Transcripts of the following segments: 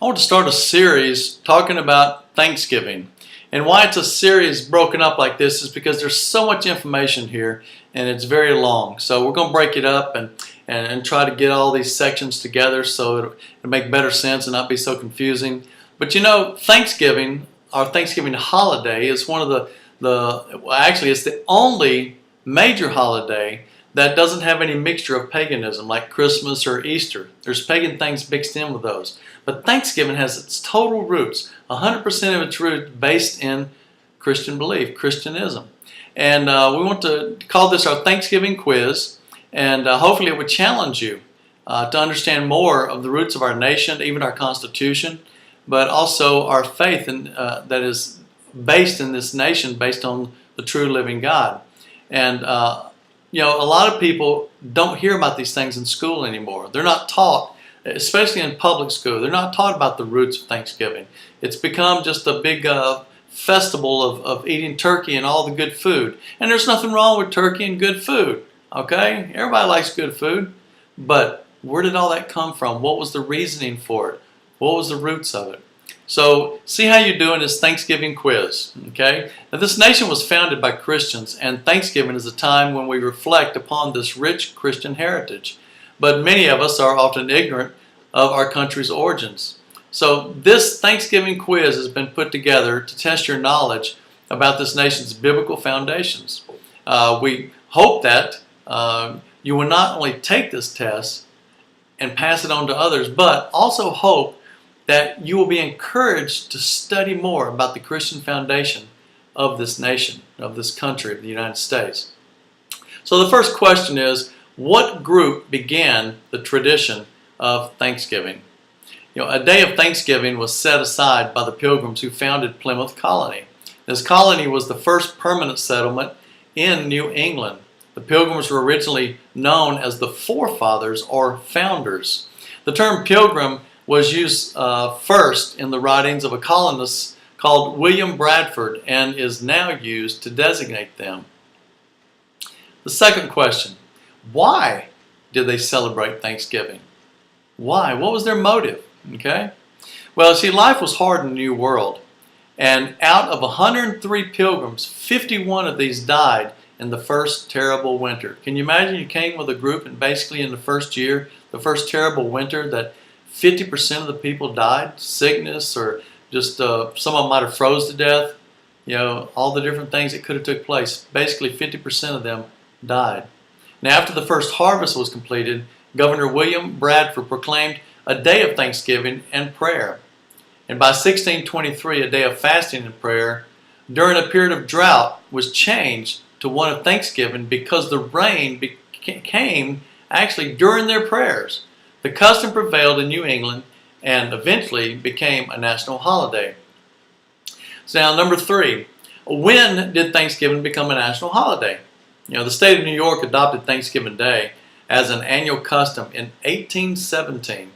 I want to start a series talking about Thanksgiving. And why it's a series broken up like this is because there's so much information here and it's very long. So we're going to break it up and try to get all these sections together so it'll make better sense and not be so confusing. But you know, Thanksgiving, our Thanksgiving holiday, is one of actually it's the only major holiday that doesn't have any mixture of paganism like Christmas or Easter. There's pagan things mixed in with those. But Thanksgiving has its total roots, 100% of its roots based in Christian belief, Christianism. And we want to call this our Thanksgiving quiz, and hopefully it would challenge you to understand more of the roots of our nation, even our Constitution, but also our faith that is based in this nation, based on the true living God. And you know, a lot of people don't hear about these things in school anymore. They're not taught, especially in public school. They're not taught about the roots of Thanksgiving. It's become just a big festival of eating turkey and all the good food. And there's nothing wrong with turkey and good food, okay? Everybody likes good food. But where did all that come from? What was the reasoning for it? What was the roots of it? So see how you're doing this Thanksgiving quiz, okay? Now this nation was founded by Christians, and Thanksgiving is a time when we reflect upon this rich Christian heritage. But many of us are often ignorant of our country's origins. So this Thanksgiving quiz has been put together to test your knowledge about this nation's biblical foundations. We hope that you will not only take this test and pass it on to others, but also hope that you will be encouraged to study more about the Christian foundation of this nation, of this country, of the United States. So the first question is, what group began the tradition of Thanksgiving? You know, a day of Thanksgiving was set aside by the Pilgrims who founded Plymouth Colony. This colony was the first permanent settlement in New England. The Pilgrims were originally known as the forefathers or founders. The term pilgrim was used first in the writings of a colonist called William Bradford and is now used to designate them. The second question, why did they celebrate Thanksgiving? Why? What was their motive? Okay. Well, see, life was hard in the New World, and out of 103 pilgrims, 51 of these died in the first terrible winter. Can you imagine you came with a group and basically in the first year, the first terrible winter, that 50% of the people died, sickness, or just some of them might have froze to death. You know, all the different things that could have took place. Basically, 50% of them died. Now, after the first harvest was completed, Governor William Bradford proclaimed a day of thanksgiving and prayer. And by 1623, a day of fasting and prayer during a period of drought was changed to one of thanksgiving because the rain came actually during their prayers. The custom prevailed in New England and eventually became a national holiday. So now, number 3, when did Thanksgiving become a national holiday? You know, the state of New York adopted Thanksgiving Day as an annual custom in 1817.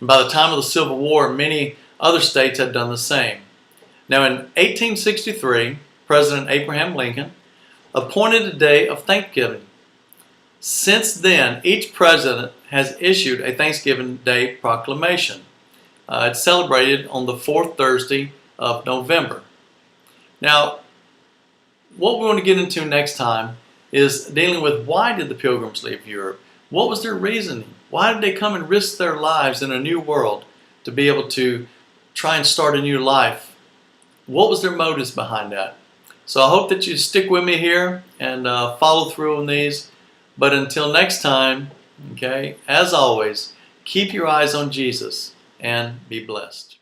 And by the time of the Civil War, many other states had done the same. Now, in 1863, President Abraham Lincoln appointed a day of Thanksgiving. Since then, each president has issued a Thanksgiving Day proclamation. It's celebrated on the 4th Thursday of November. Now, what we want to get into next time is dealing with why did the Pilgrims leave Europe? What was their reasoning? Why did they come and risk their lives in a new world to be able to try and start a new life? What was their motives behind that? So I hope that you stick with me here and follow through on these. But until next time, okay, as always, keep your eyes on Jesus and be blessed.